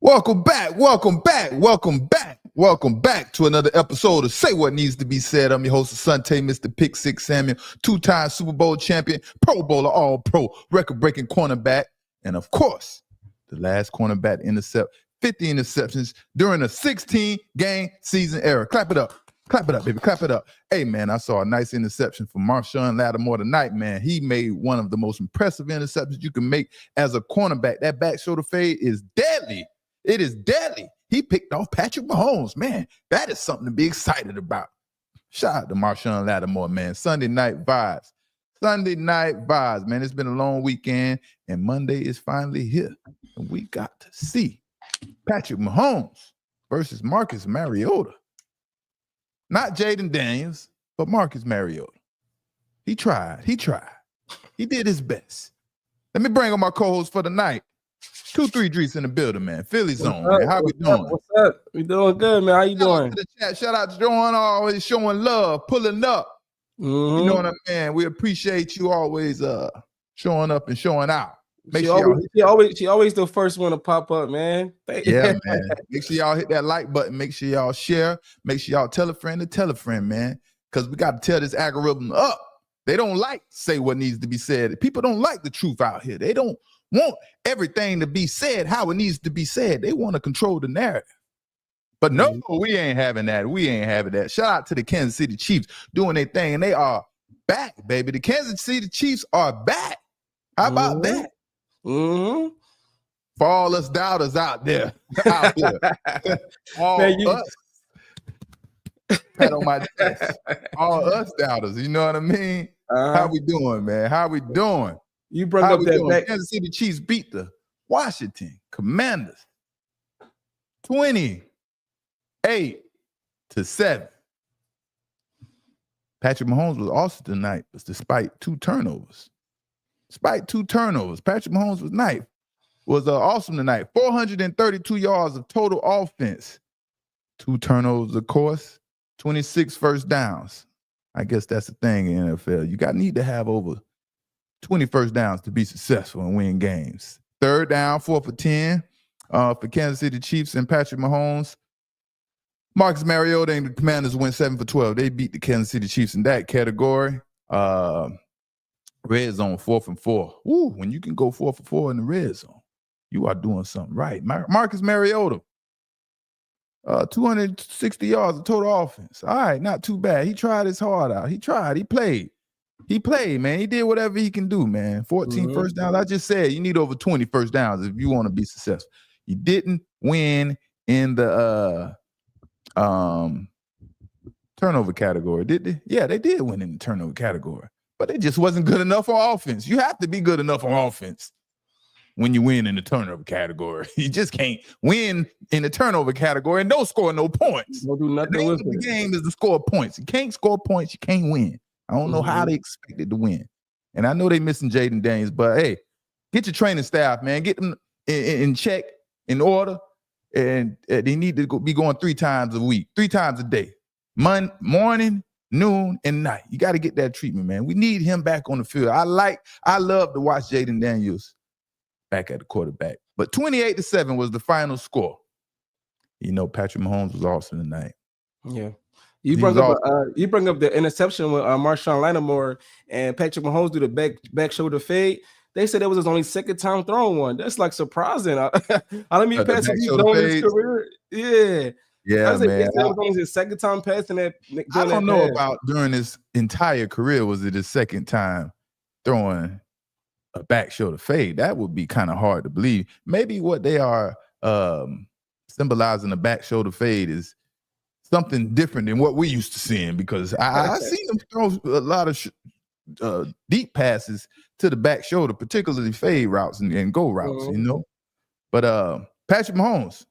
Welcome back to another episode of Say What Needs to Be Said. I'm your host, Asante, Mr. Pick Six Samuel, two-time Super Bowl champion, Pro Bowler, All-Pro, record-breaking cornerback, and of course, the last cornerback to intercept 50 interceptions during a 16-game season era. Clap it up, baby, clap it up. Hey, man, I saw a nice interception from Marshawn Lattimore tonight, man. He made one of the most impressive interceptions you can make as a cornerback. That back shoulder fade is deadly. It is deadly. He picked off Patrick Mahomes, man. That is something to be excited about. Shout out to Marshawn Lattimore, man. Sunday night vibes, man. It's been a long weekend, and Monday is finally here. And we got to see Patrick Mahomes versus Marcus Mariota. Not Jaden Daniels, but Marcus Mariota. He tried. He did his best. Let me bring on my co-host for the night. 2-3 Drees in the building, man. Philly zone, man. How we doing? What's up? We doing good, man. How you doing? Shout out to John, always showing love, pulling up. You know what I mean? We appreciate you always showing up and showing out. She always the first one to pop up, man. Yeah, man. Make sure y'all hit that like button. Make sure y'all share. Make sure y'all tell a friend to tell a friend, man. Because we got to tell this algorithm up. They don't like say what needs to be said. People don't like the truth out here. They don't want everything to be said how it needs to be said. They want to control the narrative. But no, we ain't having that. Shout out to the Kansas City Chiefs doing their thing, and they are back, baby. The Kansas City Chiefs are back. How about that? For all us doubters out there. All us. Pat on my chest. All us doubters, you know what I mean? How we doing, man? How we doing? You brought up that back. Kansas City Chiefs beat the Washington Commanders 28-7. Patrick Mahomes was awesome tonight, but despite two turnovers. Patrick Mahomes was awesome tonight. 432 yards of total offense. 2 turnovers, of course. 26 first downs. I guess that's the thing in the NFL. You need to have over 20 first downs to be successful and win games. 3rd down, 4 for 10 for Kansas City Chiefs and Patrick Mahomes. Marcus Mariota and the Commanders went 7 for 12. They beat the Kansas City Chiefs in that category. Red zone, 4th and 4. Woo, when you can go 4 for 4 in the red zone, you are doing something right. Marcus Mariota, 260 yards of total offense. All right, not too bad. He tried his heart out. He played. He played, man. He did whatever he can do, man. 14 first downs. I just said you need over 20 first downs if you want to be successful. You didn't win in the turnover category, did they? Yeah, they did win in the turnover category, but it just wasn't good enough on offense. You have to be good enough on offense when you win in the turnover category. You just can't win in the turnover category and don't score no points. Don't do nothing with the game is to score points. You can't score points, you can't win. I don't know how they expected to win. And I know they missing Jaden Daniels, but hey, get your training staff, man. Get them in check, in order. And they need to be going 3 times a week, 3 times a day. Morning, noon, and night. You got to get that treatment, man. We need him back on the field. I love to watch Jaden Daniels back at the quarterback. But 28-7 was the final score. You know, Patrick Mahomes was awesome tonight. Yeah. You bring up the interception with Marshawn Lattimore and Patrick Mahomes do the back shoulder fade. They said that was his only 2nd time throwing one. That's like surprising. Patrick he's doing his career. Yeah. Yeah, man. That was only his 2nd time passing that. I don't know about during his entire career, was it his 2nd time throwing a back shoulder fade? That would be kind of hard to believe. Maybe what they are symbolizing the back shoulder fade is something different than what we used to seeing, because I seen him throw a lot of deep passes to the back shoulder, particularly fade routes and go routes, you know. But Patrick Mahomes,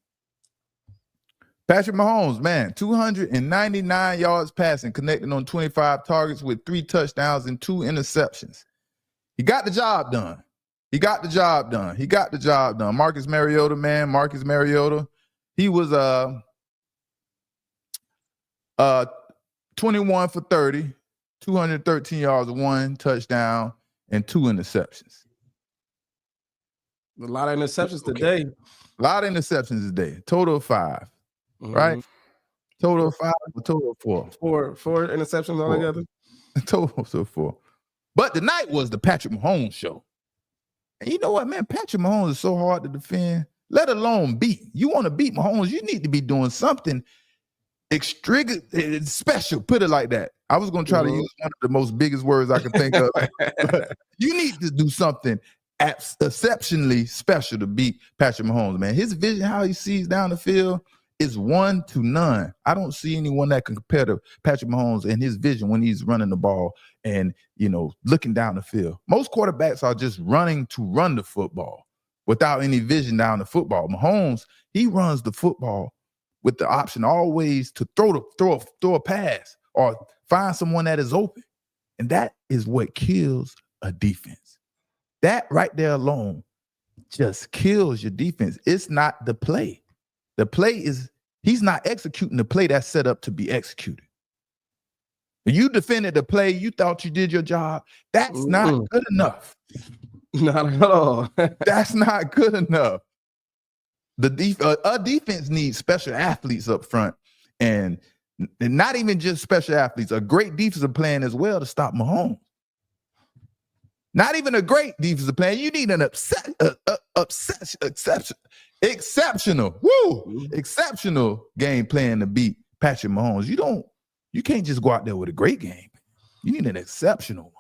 man, 299 yards passing, connecting on 25 targets with 3 touchdowns and 2 interceptions. He got the job done. Marcus Mariota, he was 21 for 30, 213 yards, 1 touchdown, and 2 interceptions. A lot of interceptions today. A lot of interceptions today. Total of 5, right? Total of 5, or total of 4? Four interceptions altogether. Total of 4. But tonight was the Patrick Mahomes show. And you know what, man? Patrick Mahomes is so hard to defend, let alone beat. You want to beat Mahomes, you need to be doing something extra special. Put it like that. I was going to try to use one of the most biggest words I could think of. But you need to do something exceptionally special to beat Patrick Mahomes, man. His vision, how he sees down the field, is 1 to none. I don't see anyone that can compare to Patrick Mahomes and his vision when he's running the ball and, looking down the field. Most quarterbacks are just running to run the football without any vision down the football. Mahomes, he runs the football with the option always to throw a pass or find someone that is open. And that is what kills a defense. That right there alone just kills your defense. It's not the play. The play is, he's not executing the play that's set up to be executed. When you defended the play, you thought you did your job. That's not good enough. Not at all. That's not good enough. A defense needs special athletes up front, and not even just special athletes, a great defensive plan as well to stop Mahomes. Not even a great defensive plan. You need an exceptional game plan to beat Patrick Mahomes. You can't just go out there with a great game. You need an exceptional one.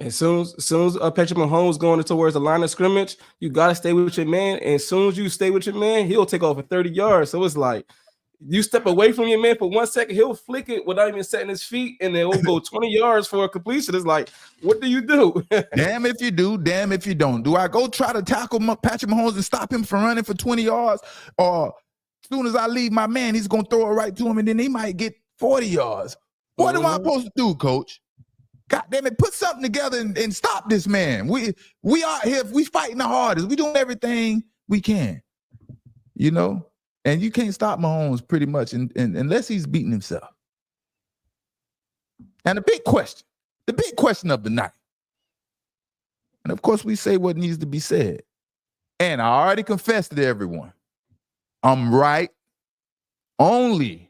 As soon as Patrick Mahomes going towards the line of scrimmage, you got to stay with your man. And as soon as you stay with your man, he'll take off for 30 yards. So it's like you step away from your man for 1 second, he'll flick it without even setting his feet, and then he'll go 20 yards for a completion. It's like, what do you do? Damn if you do, damn if you don't. Do I go try to tackle Patrick Mahomes and stop him from running for 20 yards? Or as soon as I leave my man, he's going to throw it right to him, and then he might get 40 yards. What am I supposed to do, coach? God damn it, put something together and stop this man. We are here, we fighting the hardest. We doing everything we can, And you can't stop Mahomes pretty much unless he's beating himself. And the big question of the night, and of course we say what needs to be said, and I already confessed to everyone, I'm right only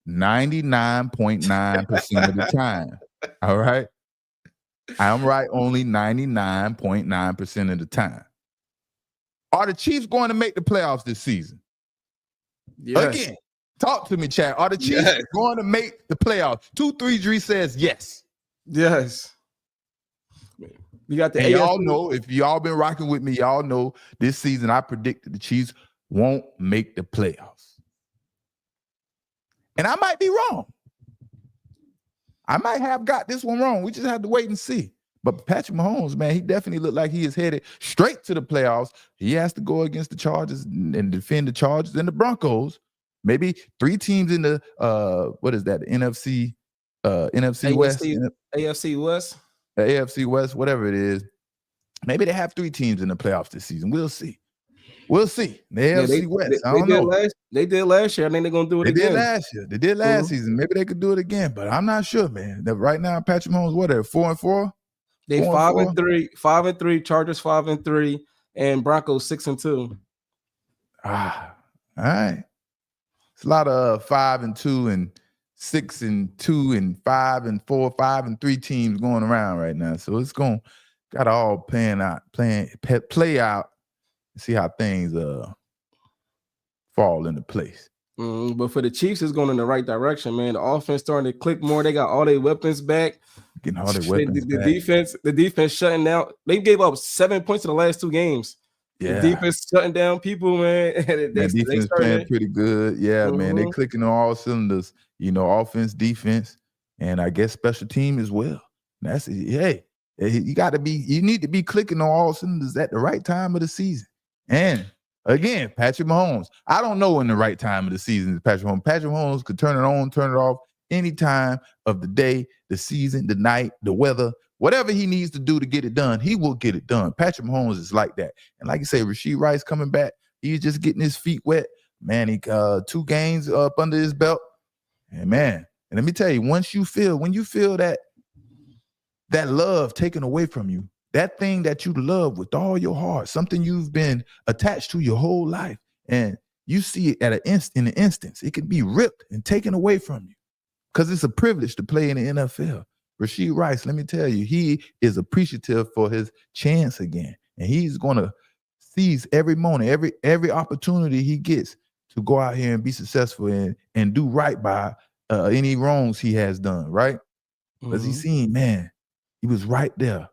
99.9% of the time. All right? I'm right only 99.9% of the time. Are the Chiefs going to make the playoffs this season? Yes. Again, talk to me, Chad. Are the Chiefs going to make the playoffs? 233 says yes. Yes. You got the y'all know, if y'all been rocking with me, y'all know this season I predicted the Chiefs won't make the playoffs. And I might be wrong. I might have got this one wrong. We just have to wait and see. But Patrick Mahomes, man, he definitely looked like he is headed straight to the playoffs. He has to go against the Chargers and defend the Chargers and the Broncos. Maybe 3 teams in the what is that? The NFC West, AFC West, the AFC West, whatever it is. Maybe they have 3 teams in the playoffs this season. We'll see. We'll see. The AFC West. I don't know. They did last year. I think they're gonna do it again. They did last season. Maybe they could do it again, but I'm not sure, man. Right now, Patrick Mahomes, what are 4-4? They 5-3, 5-3, Chargers 5-3, and Broncos 6-2. All right. It's a lot of 5-2 and 6-2 and 5-4, 5-3 teams going around right now. So it's got to all play out. See how things fall into place. But for the Chiefs, it's going in the right direction, man. The offense starting to click more. They got all their weapons back. Getting all their weapons back. The defense shutting down. They gave up 7 points in the last 2 games. Yeah. The defense shutting down people, man. Defense playing pretty good. Yeah, man. They clicking on all cylinders. Offense, defense, and I guess special team as well. That's hey, you need to be clicking on all cylinders at the right time of the season. And again, Patrick Mahomes, I don't know when the right time of the season is Patrick Mahomes. Patrick Mahomes could turn it on, turn it off any time of the day, the season, the night, the weather, whatever he needs to do to get it done, he will get it done. Patrick Mahomes is like that. And like you say, Rashee Rice coming back, he's just getting his feet wet. Man, he 2 games up under his belt. And man, let me tell you, when you feel that love taken away from you, that thing that you love with all your heart, something you've been attached to your whole life, and you see it in an instance, it can be ripped and taken away from you because it's a privilege to play in the NFL. Rashee Rice, let me tell you, he is appreciative for his chance again, and he's going to seize every moment, every opportunity he gets to go out here and be successful and do right by any wrongs he has done, right? Because he's seen, man, he was right there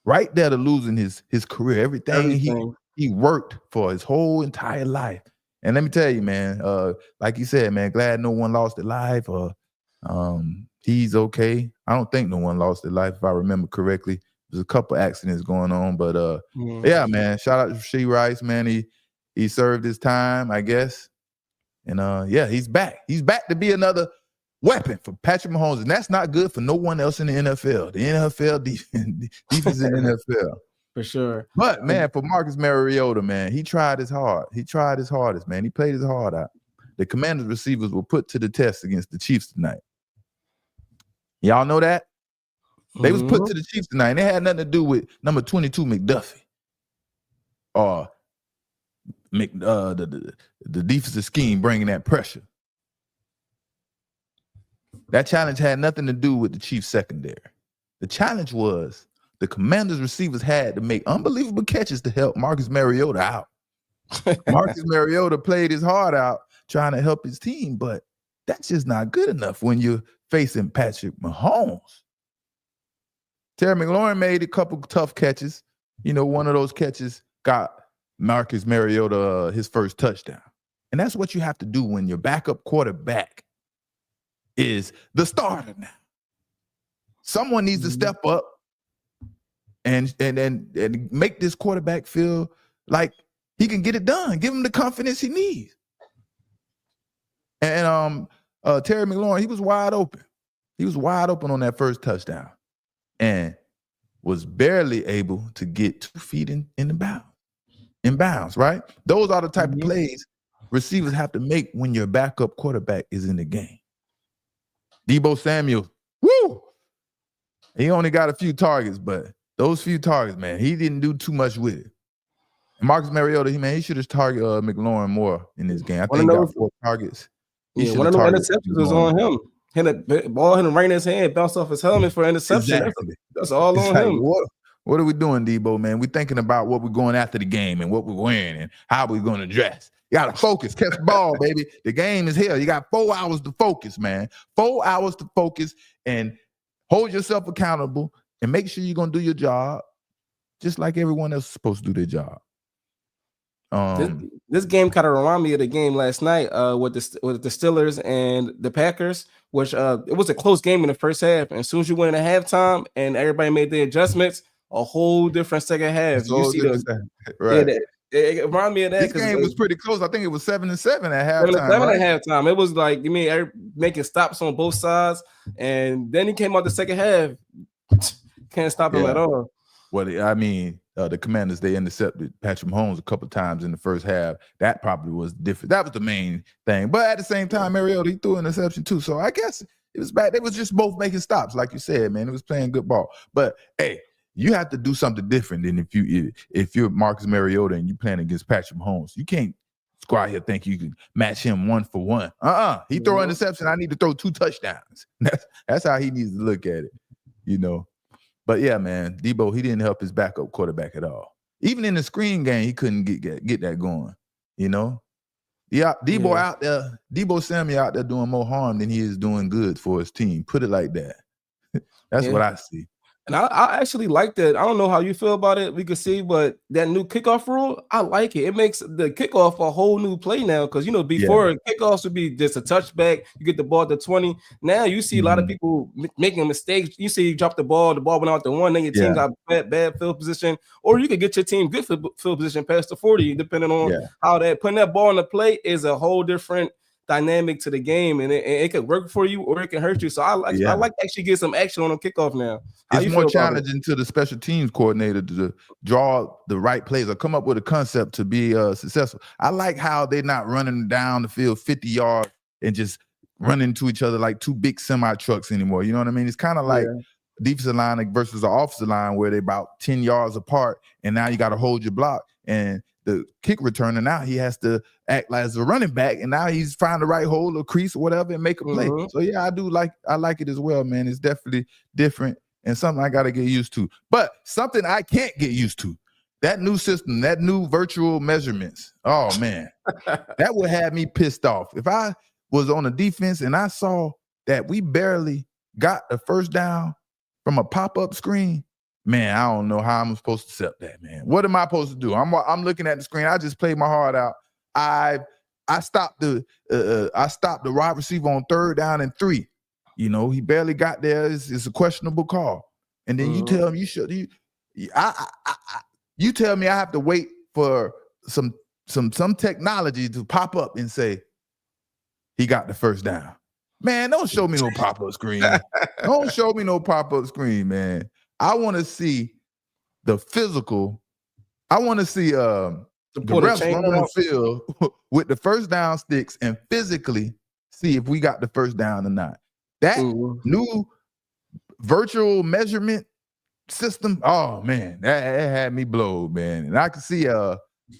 to losing his career, everything. He worked for his whole entire life. And let me tell you, man, like you said, man, glad no one lost their life. He's okay. I don't think no one lost their life, if I remember correctly. There's a couple accidents going on, but yeah, man, shout out to Rashee Rice, man. He served his time, I guess. And yeah, he's back. He's back to be another weapon for Patrick Mahomes, and that's not good for no one else in the NFL. The NFL defense in the NFL. For sure. But, man, for Marcus Mariota, man, he tried his hard. He tried his hardest, man. He played his heart out. The Commanders receivers were put to the test against the Chiefs tonight. Y'all know that? They was put to the Chiefs tonight. And it had nothing to do with number 22 McDuffie or the defensive scheme bringing that pressure. That challenge had nothing to do with the Chiefs secondary. The challenge was the Commanders receivers had to make unbelievable catches to help Marcus Mariota out. Marcus Mariota played his heart out trying to help his team, but that's just not good enough when you're facing Patrick Mahomes. Terry McLaurin made a couple tough catches. You know, one of those catches got Marcus Mariota his first touchdown. And that's what you have to do when your backup quarterback is the starter now. Someone needs to step up and make this quarterback feel like he can get it done. Give him the confidence he needs. And Terry McLaurin, he was wide open. He was wide open on that first touchdown and was barely able to get 2 feet in bounds, right? Those are the type of plays receivers have to make when your backup quarterback is in the game. Deebo Samuel, woo! He only got a few targets, but those few targets, man, he didn't do too much with it. And Marcus Mariota, he should have targeted McLaurin more in this game. I think he got 4 targets. One of the interceptions was on him. Hit a ball hit him right in his hand, bounced off his helmet for interception. Exactly. That's all on him. What are we doing, Deebo, man? We're thinking about what we're going after the game and what we're wearing and how we're going to dress. You got to focus, catch the ball, baby. The game is here. You got 4 hours to focus, man. 4 hours to focus and hold yourself accountable and make sure you're going to do your job just like everyone else is supposed to do their job. This game kind of reminded me of the game last night with the Steelers and the Packers, which it was a close game in the first half. And as soon as you went into halftime and everybody made the adjustments, a whole different second half. You see right. It reminded me of that. This game was pretty close. I think it was 7-7 at halftime. 7-7 at halftime. It was like, making stops on both sides. And then he came out the second half. Can't stop him at all. Well, the Commanders, they intercepted Patrick Mahomes a couple times in the first half. That probably was different. That was the main thing. But at the same time, Mariota, he threw an interception too. So I guess it was bad. They was just both making stops, like you said, man. It was playing good ball. But hey, you have to do something different than if you're Marcus Mariota and you playing against Patrick Mahomes. You can't go out here think you can match him 1-for-1. He throw an interception. I need to throw 2 touchdowns. That's how he needs to look at it, But yeah, man, Deebo, he didn't help his backup quarterback at all. Even in the screen game, he couldn't get that going. Yeah, Deebo Samuel out there doing more harm than he is doing good for his team. Put it like that. That's what I see. And I actually like that. I don't know how you feel about it. We could see, but that new kickoff rule, I like it. It makes the kickoff a whole new play now. Because before kickoffs would be just a touchback. You get the ball at the 20. Now you see a lot of people making mistakes. You see, you drop the ball went out the 1. Then your team got bad field position, or you could get your team good field position past the 40, depending on how putting that ball in the play is a whole different dynamic to the game, and it could work for you or it can hurt you. So I like to actually get some action on a kickoff now. It's more challenging to the special teams coordinator to draw the right plays or come up with a concept to be successful. I like how they're not running down the field 50 yards and just running into each other like 2 big semi trucks anymore. You know what I mean? It's kind of like defensive line versus an offensive line where they're about 10 yards apart, and now you got to hold your block. And the kick returner, now he has to act like as a running back, and now he's find the right hole or crease or whatever and make a play. So yeah, I like it as well, man. It's definitely different and something I got to get used to. But something I can't get used to, that new system, that new virtual measurements. Oh man, that would have me pissed off. If I was on the defense and I saw that we barely got a first down from a pop-up screen, man, I don't know how I'm supposed to accept that, man. What am I supposed to do? I'm looking at the screen. I just played my heart out. I stopped the wide receiver on 3rd down and 3. You know, he barely got there. It's a questionable call. And then you tell him you tell me I have to wait for some technology to pop up and say he got the first down. Man, don't show me no pop-up screen. Don't show me no pop-up screen, man. I want to see the physical. I want to see the refs run on the field with the first down sticks and physically see if we got the first down or not. That new virtual measurement system, oh man, that had me blowed, man. And I could see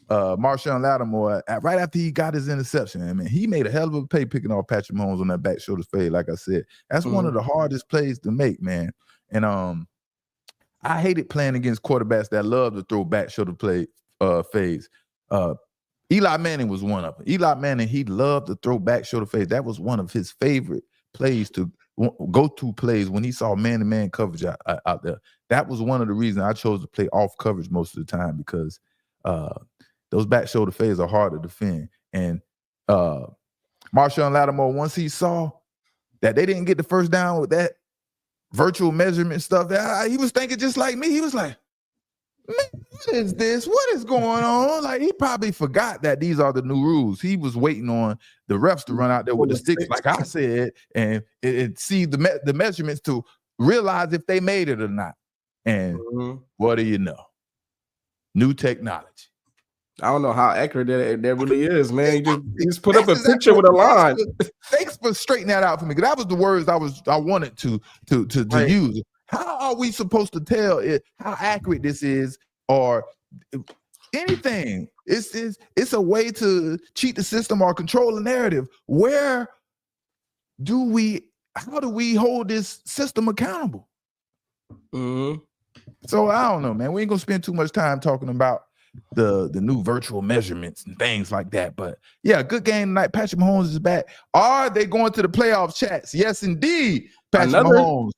Marshawn Lattimore right after he got his interception. I mean, he made a hell of a play picking off Patrick Mahomes on that back shoulder fade. Like I said, that's one of the hardest plays to make, man. And I hated playing against quarterbacks that love to throw back shoulder fades. Eli Manning was one of them. Eli Manning, he loved to throw back shoulder fades. That was one of his favorite plays to go-to plays when he saw man-to-man coverage out there. That was one of the reasons I chose to play off coverage most of the time, because those back shoulder fades are hard to defend. And Marshawn Lattimore, once he saw that they didn't get the first down with that virtual measurement stuff, he was thinking just like me. He was like, man, what is this? What is going on? Like, he probably forgot that these are the new rules. He was waiting on the refs to run out there with the sticks, like I said, and see the measurements to realize if they made it or not. And what do you know? New technology. I don't know how accurate that really is, man. You just put up a picture with a line. Thanks for straightening that out for me, because that was the words I wanted to use. How are we supposed to tell it how accurate this is or anything? It's a way to cheat the system or control the narrative. How do we hold this system accountable? So I don't know, man. We ain't gonna spend too much time talking about the new virtual measurements and things like that. But yeah, good game tonight. Patrick Mahomes is back. Are they going to the playoff chats? Yes, indeed. Patrick Mahomes.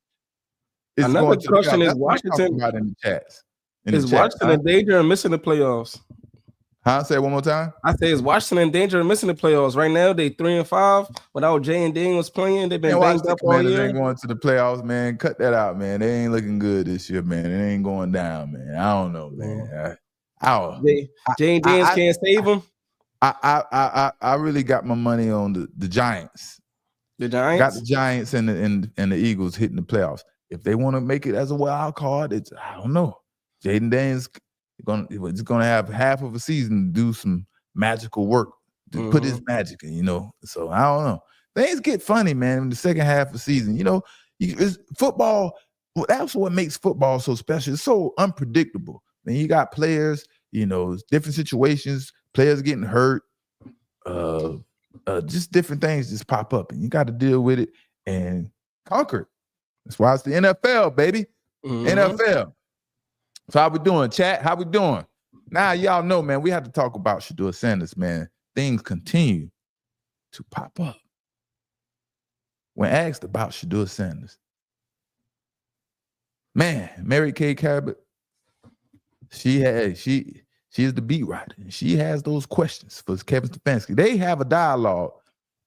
Another question is Washington about in the chats. Washington in danger of missing the playoffs? Say it one more time. I say, is Washington in danger of missing the playoffs? Right now, they 3-5 without Jay and Daniels playing. They've been banged up all year. They ain't going to the playoffs, man. Cut that out, man. They ain't looking good this year, man. It ain't going down, man. I don't know, man. Jay and Daniels can't save them. I really got my money on the Giants. The Giants? Got the Giants and the Eagles hitting the playoffs. If they want to make it as a wild card, I don't know. Jaden Daniels is gonna have half of a season to do some magical work to put his magic in, you know. So I don't know. Things get funny, man, in the second half of the season. You know, football. Well, that's what makes football so special. It's so unpredictable. Then you got players, you know, different situations, players getting hurt, just different things just pop up, and you got to deal with it and conquer it. That's why it's the NFL, baby. NFL. So how we doing, chat? How we doing? Now, y'all know, man, we have to talk about Shedeur Sanders, man. Things continue to pop up. When asked about Shedeur Sanders, man, Mary Kay Cabot, she is the beat writer, and she has those questions for Kevin Stefanski. They have a dialogue,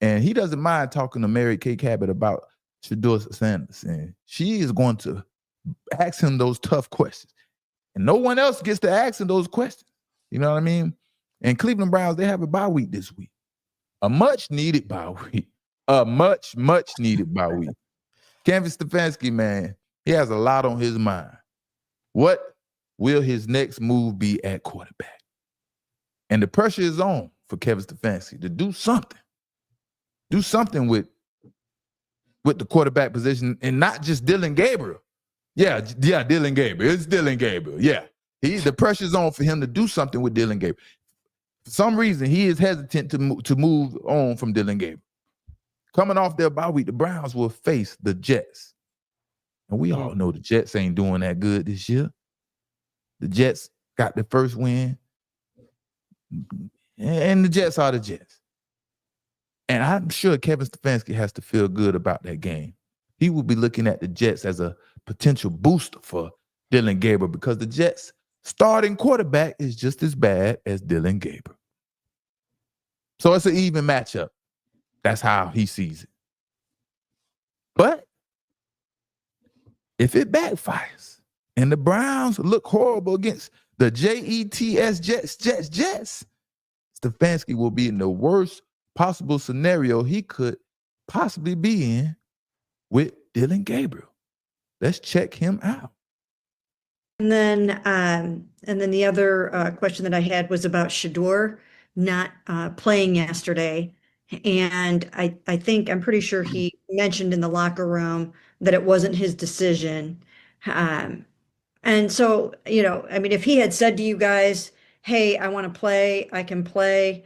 and he doesn't mind talking to Mary Kay Cabot about Shedeur Sanders, and she is going to ask him those tough questions, and no one else gets to ask him those questions. You know what I mean? And Cleveland Browns, they have a bye week this week, a much needed bye week, much needed bye week. Kevin Stefanski, man, he has a lot on his mind. What will his next move be at quarterback? And the pressure is on for Kevin Stefanski to do something. Do something with the quarterback position, and not just Dylan Gabriel. Yeah, Dylan Gabriel. It's Dylan Gabriel. Yeah. The pressure's on for him to do something with Dylan Gabriel. For some reason, he is hesitant to move on from Dylan Gabriel. Coming off their bye week, the Browns will face the Jets. And we all know the Jets ain't doing that good this year. The Jets got the first win. And the Jets are the Jets. And I'm sure Kevin Stefanski has to feel good about that game. He will be looking at the Jets as a potential booster for Dylan Gabriel because the Jets' starting quarterback is just as bad as Dylan Gabriel. So it's an even matchup. That's how he sees it. But if it backfires and the Browns look horrible against the Jets, Stefanski will be in the worst possible scenario he could possibly be in with Dylan Gabriel. Let's check him out. And then the other question that I had was about Shedeur not playing yesterday. And I'm pretty sure he mentioned in the locker room that it wasn't his decision. And so, if he had said to you guys, hey, I want to play, I can play,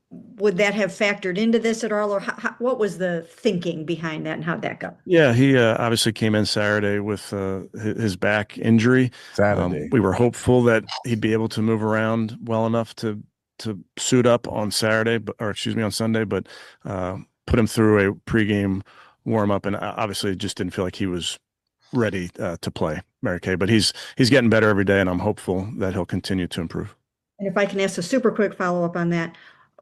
would that have factored into this at all? Or what was the thinking behind that and how'd that go? Yeah, he obviously came in Saturday with his back injury. Saturday. We were hopeful that he'd be able to move around well enough to suit up on Sunday, but put him through a pregame warm-up, and obviously just didn't feel like he was ready to play, Mary Kay. But he's getting better every day, and I'm hopeful that he'll continue to improve. And if I can ask a super quick follow-up on that,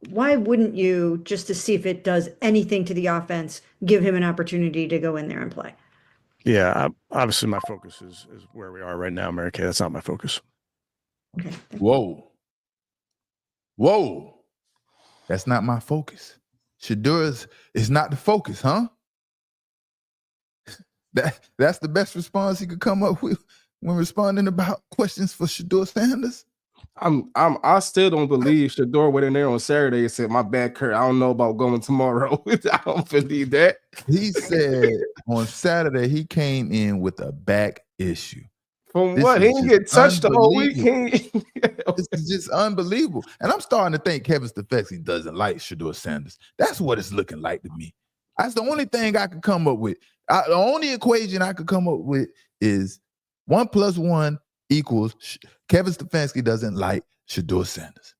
why wouldn't you, just to see if it does anything to the offense, give him an opportunity to go in there and play? Yeah, obviously my focus is where we are right now, Mary Kay. That's not my focus. Okay. Whoa. That's not my focus. Shedeur is not the focus, huh? That's the best response he could come up with when responding about questions for Shedeur Sanders. I still don't believe Shedeur went in there on Saturday and said, my back hurt, I don't know about going tomorrow. I don't believe that. He said on Saturday he came in with a back issue. From what? He didn't get touched the whole weekend. This is just unbelievable. And I'm starting to think Kevin Stefanski doesn't like Shedeur Sanders. That's what it's looking like to me. That's the only thing I could come up with. The only equation I could come up with is 1 + 1 equals Kevin Stefanski doesn't like Shedeur Sanders.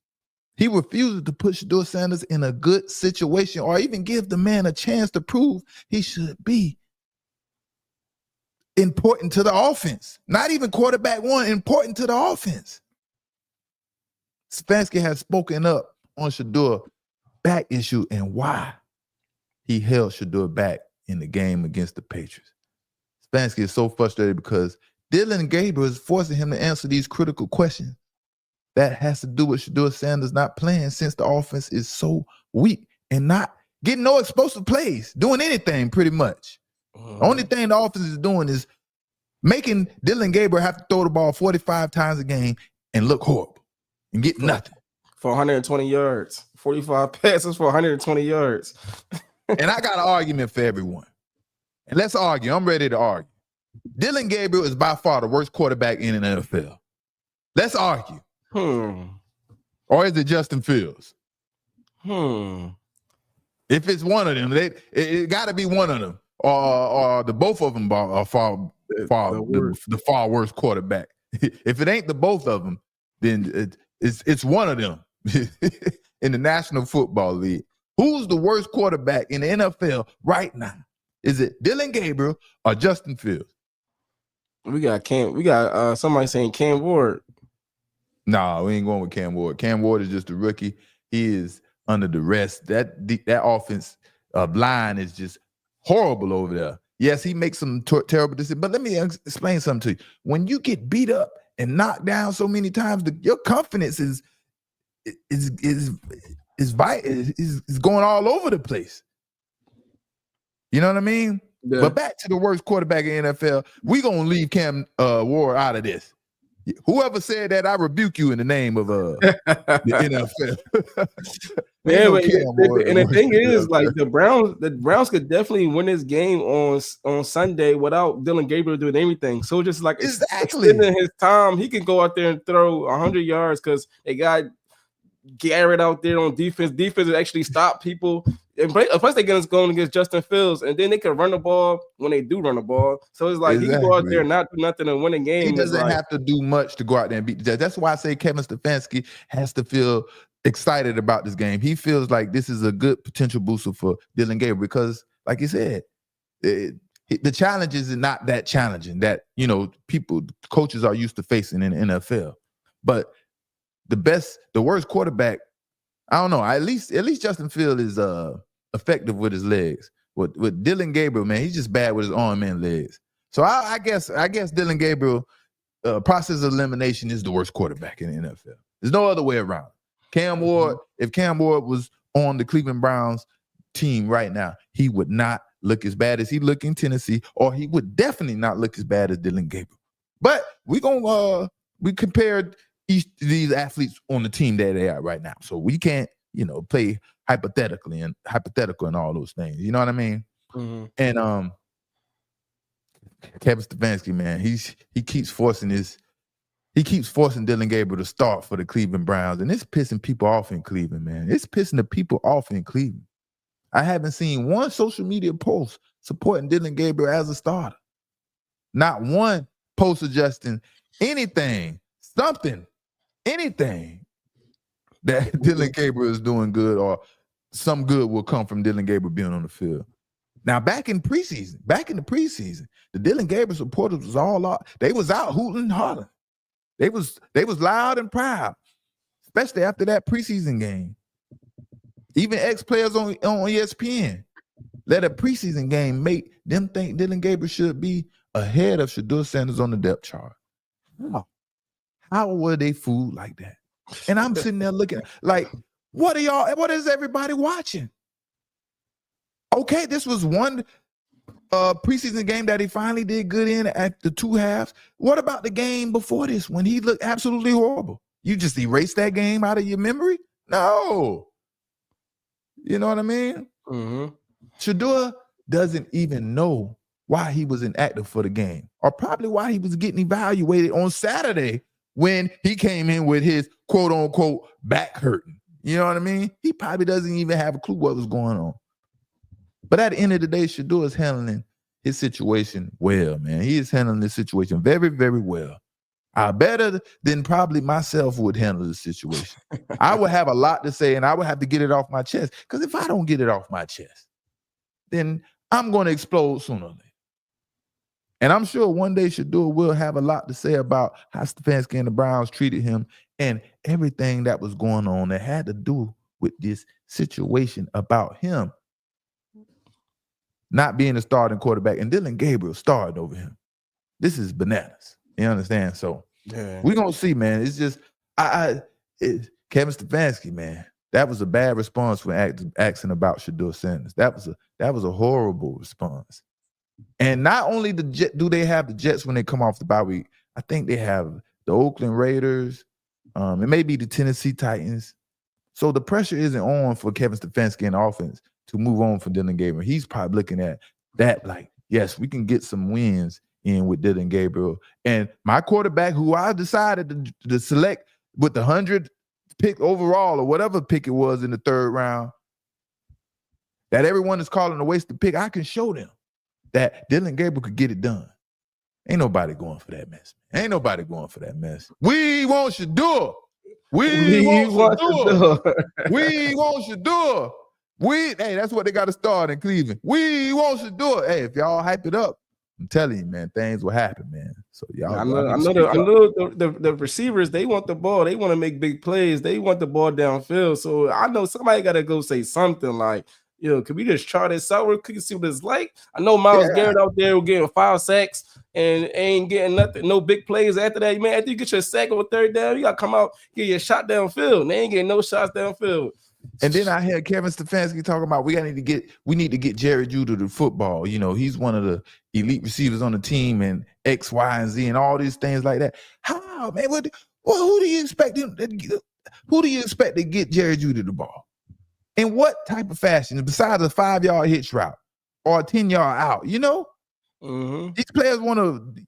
He refuses to put Shedeur Sanders in a good situation or even give the man a chance to prove he should be important to the offense. Not even quarterback one, important to the offense. Stefanski has spoken up on Shedeur back issue and why he held Shedeur back in the game against the Patriots. Stefanski is so frustrated because Dylan Gabriel is forcing him to answer these critical questions. That has to do with Shedeur Sanders not playing since the offense is so weak and not getting no explosive plays, doing anything pretty much. The only thing the offense is doing is making Dylan Gabriel have to throw the ball 45 times a game and look horrible and get nothing. For 120 yards, 45 passes for 120 yards. And I got an argument for everyone. And let's argue. I'm ready to argue. Dylan Gabriel is by far the worst quarterback in the NFL. Let's argue. Or is it Justin Fields? If it's one of them, it got to be one of them. Or the both of them are the far worse quarterback. If it ain't the both of them, then it's one of them in the National Football League. Who's the worst quarterback in the NFL right now? Is it Dylan Gabriel or Justin Fields? We got somebody saying Cam Ward. No, we ain't going with Cam Ward. Cam Ward is just a rookie. He is under duress. That offense line is just horrible over there. Yes, he makes some terrible decisions. But let me explain something to you. When you get beat up and knocked down so many times, your confidence is going all over the place. You know what I mean? Yeah. But back to the worst quarterback in NFL, we're going to leave Cam Ward out of this. Whoever said that, I rebuke you in the name of the NFL. Yeah, no but Cam Ward and the that thing works is, out like there. the Browns could definitely win this game on Sunday without Dylan Gabriel doing anything. So just like Exactly. extending his time, he can go out there and throw 100 yards because they got Garrett out there on defense. Defense will actually stop people. And plus they get us going against Justin Fields, and then they can run the ball when they do run the ball. So it's like he can go out there and not do nothing and win a game. He doesn't have to do much to go out there and beat the Jets. That's why I say Kevin Stefanski has to feel excited about this game. He feels like this is a good potential booster for Dylan Gabriel because, like you said, the challenges are not that challenging that coaches are used to facing in the NFL. But the worst quarterback, I don't know. At least Justin Fields is effective with his legs. With Dylan Gabriel, man, he's just bad with his arm and legs. So I guess Dylan Gabriel, process of elimination, is the worst quarterback in the NFL. There's no other way around. Cam Ward, if Cam Ward was on the Cleveland Browns team right now, he would not look as bad as he look in Tennessee, or he would definitely not look as bad as Dylan Gabriel. But we compared these athletes on the team that they are right now, so we can't play hypothetical and all those things. You know what I mean? Mm-hmm. And Kevin Stefanski, man, he keeps forcing Dylan Gabriel to start for the Cleveland Browns, and it's pissing people off in Cleveland, man. It's pissing the people off in Cleveland. I haven't seen one social media post supporting Dylan Gabriel as a starter. Not one post suggesting anything, something, anything that Dylan Gabriel is doing good or some good will come from Dylan Gabriel being on the field. Now, back in the preseason, the Dylan Gabriel supporters was all out. They was out hooting and hollering. They was loud and proud, especially after that preseason game. Even ex-players on ESPN let a preseason game make them think Dylan Gabriel should be ahead of Shedeur Sanders on the depth chart. How were they fooled like that? And I'm sitting there looking like, what is everybody watching? Okay, this was one preseason game that he finally did good in at the two halves. What about the game before this when he looked absolutely horrible? You just erase that game out of your memory? No. You know what I mean? Mm-hmm. Shedeur doesn't even know why he was inactive for the game, or probably why he was getting evaluated on Saturday when he came in with his quote unquote back hurting. You know what I mean? He probably doesn't even have a clue what was going on. But at the end of the day, Shedeur is handling his situation well, man. He is handling this situation very, very well. Better than probably myself would handle the situation. I would have a lot to say, and I would have to get it off my chest. Because if I don't get it off my chest, then I'm going to explode sooner or later. And I'm sure one day Shedeur will have a lot to say about how Stefanski and the Browns treated him and everything that was going on that had to do with this situation about him not being a starting quarterback and Dylan Gabriel starting over him. This is bananas. You understand? So we're going to see, man. It's just, Kevin Stefanski, man, that was a bad response when asking about Shedeur Sanders. That was a horrible response. And not only do they have the Jets when they come off the bye week, I think they have the Oakland Raiders. It may be the Tennessee Titans. So the pressure isn't on for Kevin Stefanski and offense to move on from Dylan Gabriel. He's probably looking at that like, yes, we can get some wins in with Dylan Gabriel. And my quarterback, who I decided to select with the 100th pick overall or whatever pick it was in the third round, that everyone is calling a wasted pick, I can show them that Dylan Gabriel could get it done. Ain't nobody going for that mess. Ain't nobody going for that mess. We want Shedeur. We want Shedeur. We want Shedeur. Hey, that's what they got to start in Cleveland. We want Shedeur. Hey, if y'all hype it up, I'm telling you, man, things will happen, man. So y'all, I know the receivers, they want the ball. They want to make big plays. They want the ball downfield. So I know somebody got to go say something like, can we just try this out? We can see what it's like. I know Myles Garrett out there getting 5 sacks and ain't getting nothing, no big plays after that. Man, after you get your sack on third down, you got to come out, get your shot downfield. And they ain't getting no shots downfield. And then I heard Kevin Stefanski talking about we need to get Jerry Jeudy to football. He's one of the elite receivers on the team and X, Y, and Z and all these things like that. How, man? Who do you expect to get Jerry Jeudy the ball? In what type of fashion, besides a 5-yard hitch route or a 10-yard out? You know, these players want to,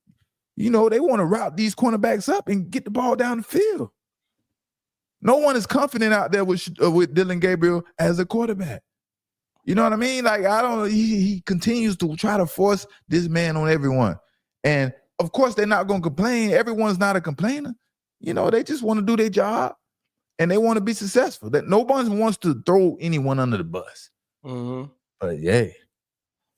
you know, they want to route these cornerbacks up and get the ball down the field. No one is confident out there with Dillon Gabriel as a quarterback. You know what I mean? Like, he continues to try to force this man on everyone. And of course, they're not going to complain. Everyone's not a complainer. You know, they just want to do their job and they want to be successful. That no one wants to throw anyone under the bus. But yeah,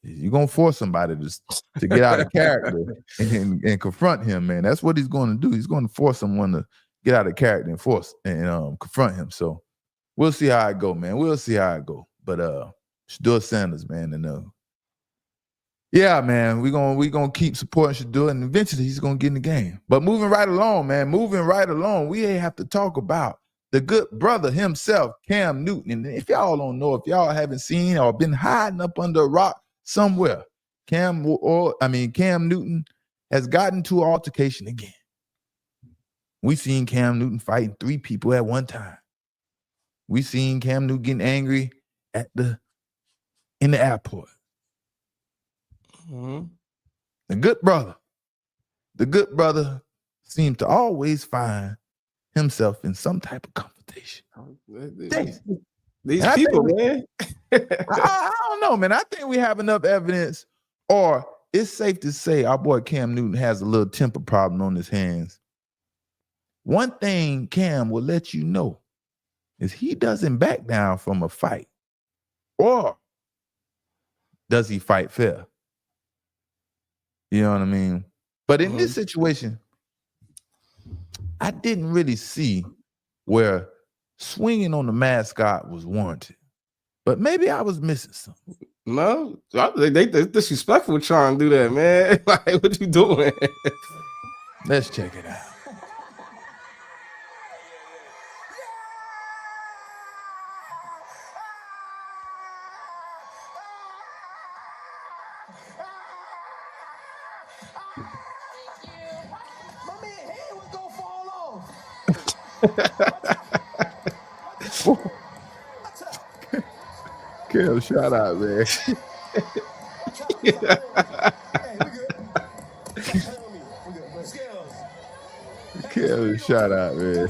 you're going to force somebody to get out of character and confront him, man. That's what he's going to do. He's going to force someone to get out of character and confront him. So we'll see how it go, man. We'll see how it go. But Shedeur Sanders, man, and yeah, man, we're gonna keep supporting Shedeur, and eventually he's gonna get in the game. But moving right along, we have to talk about the good brother himself, Cam Newton. And if y'all don't know, if y'all haven't seen or been hiding up under a rock somewhere, Cam Newton has gotten to an altercation again. We seen Cam Newton fighting 3 people at one time. We seen Cam Newton getting angry in the airport. The good brother seems to always find himself in some type of confrontation. These people, man. I don't know, man. I think we have enough evidence, or it's safe to say our boy Cam Newton has a little temper problem on his hands. One thing Cam will let you know is he doesn't back down from a fight. Or does he fight fair? You know what I mean? But in this situation, I didn't really see where swinging on the mascot was warranted. But maybe I was missing something. No, they disrespectful trying to do that, man. Like, what you doing? Let's check it out. Kim, shout out, man. Kim, shout out, man.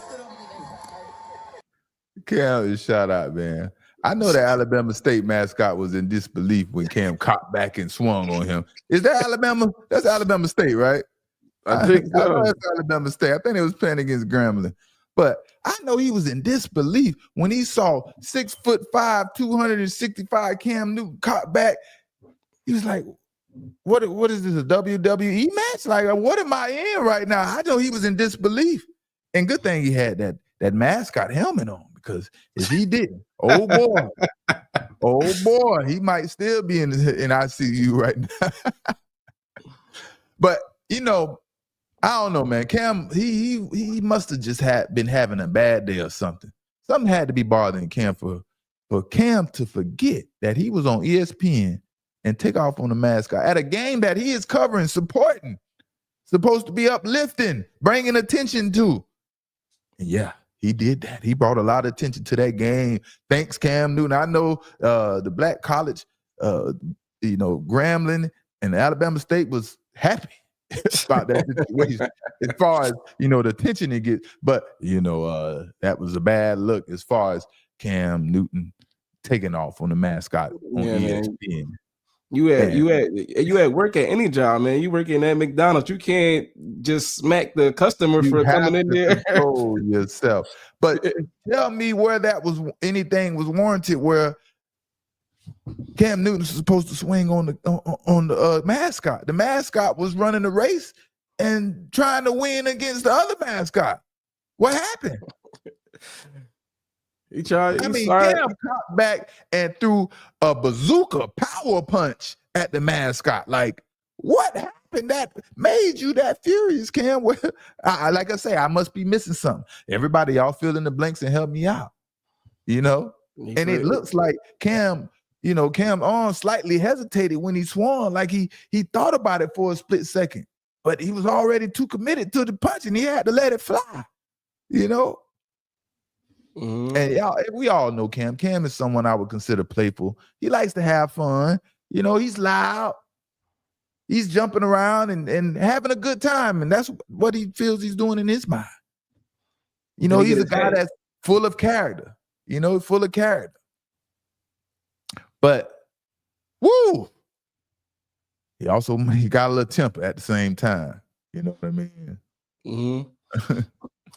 Kim, shout out, man. I know the Alabama State mascot was in disbelief when Cam cocked back and swung on him. Is that Alabama? That's Alabama State, right? I think so. I know that's Alabama State. I think it was playing against Grambling. But I know he was in disbelief when he saw 6'5", 265 Cam Newton caught back. He was like, what is this, a WWE match? Like, what am I in right now? I know he was in disbelief. And good thing he had that mascot helmet on, because if he didn't, oh boy, he might still be in ICU right now. But, you know, I don't know, man. Cam, he must have just been having a bad day or something. Something had to be bothering Cam for Cam to forget that he was on ESPN and take off on the mascot at a game that he is covering, supporting, supposed to be uplifting, bringing attention to. And yeah, he did that. He brought a lot of attention to that game. Thanks, Cam Newton. I know the Black College, Grambling and Alabama State was happy about that situation as far as, the attention it gets. But, that was a bad look as far as Cam Newton taking off on the mascot on ESPN. Man. You at work at any job, man. You working at McDonald's. You can't just smack the customer for coming in there. Control yourself. But tell me where anything was warranted where Cam Newton was supposed to swing on the mascot. The mascot was running the race and trying to win against the other mascot. What happened? Cam caught back and threw a bazooka power punch at the mascot. Like, what happened that made you that furious, Cam? Like I say, I must be missing something. Everybody, y'all fill in the blanks and help me out. And it looks like Cam on slightly hesitated when he swung, like he thought about it for a split second, but he was already too committed to the punch and he had to let it fly. And we all know Cam. Cam is someone I would consider playful. He likes to have fun. You know, he's loud. He's jumping around and having a good time. And that's what he feels he's doing in his mind. You know, he's a guy that's full of character. You know, full of character. But, woo! He got a little temper at the same time. You know what I mean? Mm-hmm.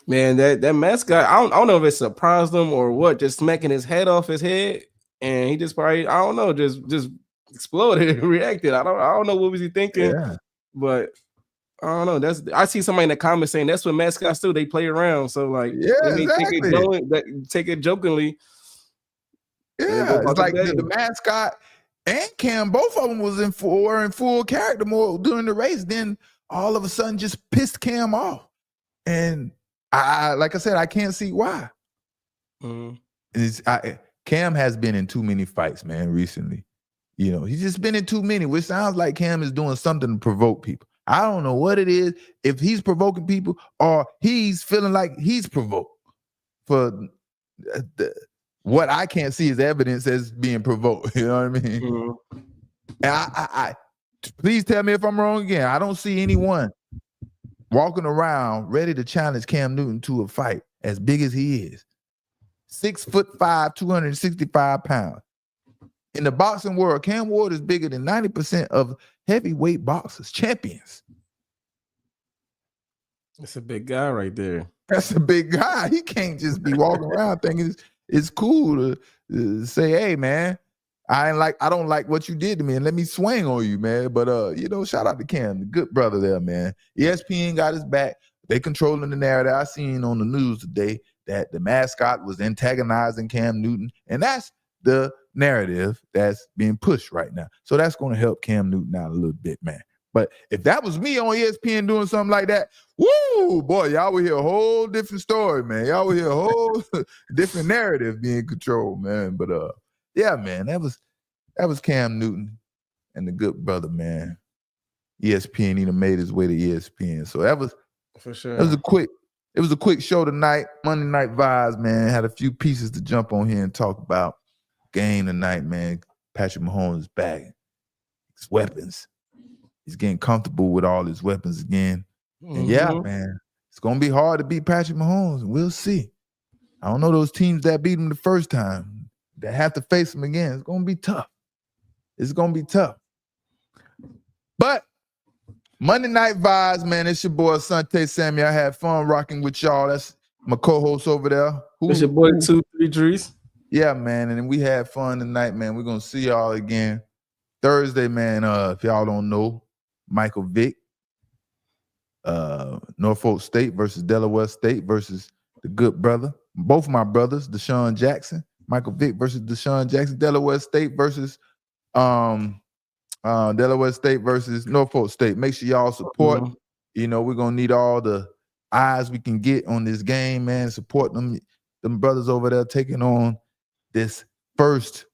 Man, that mascot, I don't know if it surprised him or what, just smacking his head off his head. And he just probably, I don't know, just exploded and reacted. I don't know what was he thinking, but I don't know. I see somebody in the comments saying that's what mascots do. They play around. So like, take it jokingly. Yeah, it's like the mascot and Cam, both of them were in full character mode during the race. Then all of a sudden, just pissed Cam off, and like I said, I can't see why. Cam has been in too many fights, man, recently. You know, he's just been in too many, which sounds like Cam is doing something to provoke people. I don't know what it is, if he's provoking people or he's feeling like he's provoked. For what I can't see is evidence as being provoked. You know what I mean? And I please tell me if I'm wrong again. I don't see anyone walking around ready to challenge Cam Newton to a fight as big as he is. 6'5", 265 pounds. In the boxing world, Cam Ward is bigger than 90% of heavyweight boxers, champions. That's a big guy right there. That's a big guy. He can't just be walking around thinking it's cool to say, hey, man, I don't like what you did to me and let me swing on you, man. But, you know, shout out to Cam, the good brother there, man. ESPN got his back. They controlling the narrative. I seen on the news today that the mascot was antagonizing Cam Newton, and that's the narrative that's being pushed right now. So that's going to help Cam Newton out a little bit, man. But if that was me on ESPN doing something like that, woo, boy, y'all would hear a whole different story, man. Y'all would hear a whole different narrative being controlled, man. But yeah, man, that was Cam Newton and the good brother, man. ESPN, he done made his way to ESPN. So that was for sure. It was a quick show tonight. Monday Night Vibes, man. Had a few pieces to jump on here and talk about. Game tonight, man. Patrick Mahomes is back. His weapons. He's getting comfortable with all his weapons again. And yeah, man, it's going to be hard to beat Patrick Mahomes. We'll see. I don't know those teams that beat him the first time that have to face him again. It's going to be tough. It's going to be tough. But Monday Night Vibes, man, it's your boy Asante Samuel. I had fun rocking with y'all. That's my co-host over there. It's your boy 2-3 Drees. Yeah, man, and we had fun tonight, man. We're going to see y'all again Thursday, man. If y'all don't know, Michael Vick, Norfolk State versus Delaware State versus the good brother. Both of my brothers, Deshaun Jackson. Michael Vick versus Deshaun Jackson. Delaware State versus Delaware State versus Norfolk State. Make sure y'all support. You know, we're going to need all the eyes we can get on this game, man. Support them brothers over there taking on this first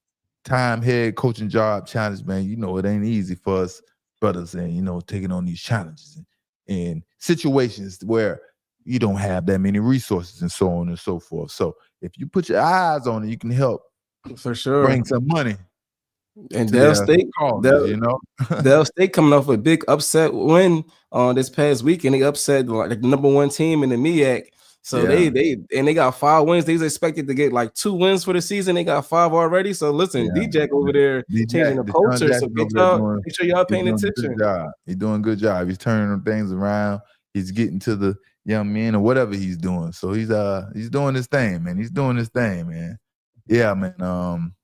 time head coaching job challenge, man. You know, it ain't easy for us brothers and, you know, taking on these challenges and situations where you don't have that many resources and so on and so forth. So if you put your eyes on it, you can help for sure bring some money. And Del State, you know, Del State coming off a big upset win on this past weekend. They upset like the number one team in the MEAC. So they got 5 wins. They was expected to get like 2 wins for the season. They got 5 already. So listen, D-Jack over there changing the culture. So make sure y'all paying attention. He's doing a good job. He's turning things around. He's getting to the young men or whatever he's doing. So he's doing his thing, man. He's doing his thing, man. Yeah, man.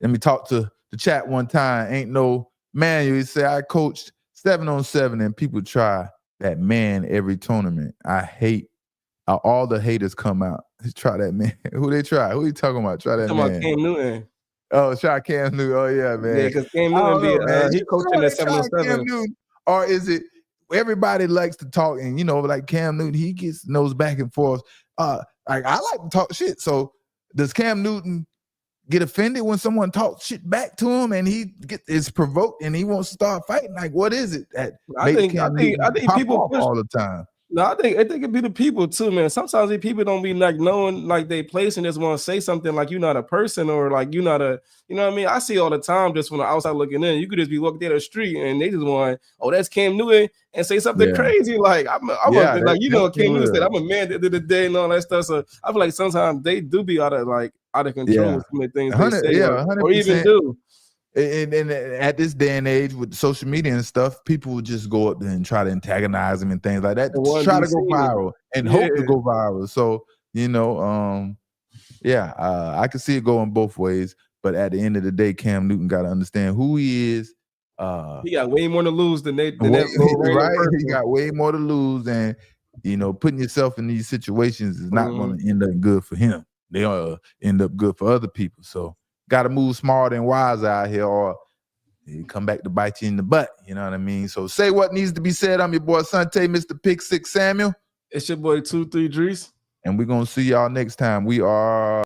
Let me talk to the chat one time. Ain't no manual. He said, I coached 7-on-7 and people try that man every tournament. I hate all the haters come out. Try that man. Who they try? Who you talking about? Try that man. Talking about Cam Newton. Oh, try Cam Newton. Oh, yeah, man. Yeah, because Cam Newton he coaching at 7-on-7. Or is it everybody likes to talk and, you know, like Cam Newton, he knows back and forth. Like I like to talk shit. So does Cam Newton get offended when someone talks shit back to him and he is provoked and he wants to start fighting? Like, what is it that I think people push all the time? No, I think it'd be the people too, man. Sometimes these people don't be like knowing like they place and just want to say something like you're not a person or like you're not a, you know what I mean? I see all the time just from the outside looking in. You could just be walking down the street and they just want, oh, that's Cam Newton, and say something crazy like I'm like, you know, Cam Newton said I'm a man at the end of the day and all that stuff. So I feel like sometimes they do be out of control with some of the things they say or even do. And at this day and age with social media and stuff, people will just go up there and try to antagonize them and things like that. Try to go viral and hope to go viral. So, you know, I can see it going both ways. But at the end of the day, Cam Newton got to understand who he is. He got way more to lose than that. Right? He got way more to lose. And, you know, putting yourself in these situations is not going to end up good for him. They end up good for other people. So, got to move smart and wise out here or you come back to bite you in the butt. You know what I mean? So say what needs to be said. I'm your boy Asante, Mr. Pick Six Samuel. It's your boy 2-3 Drees. And we're going to see y'all next time. We are...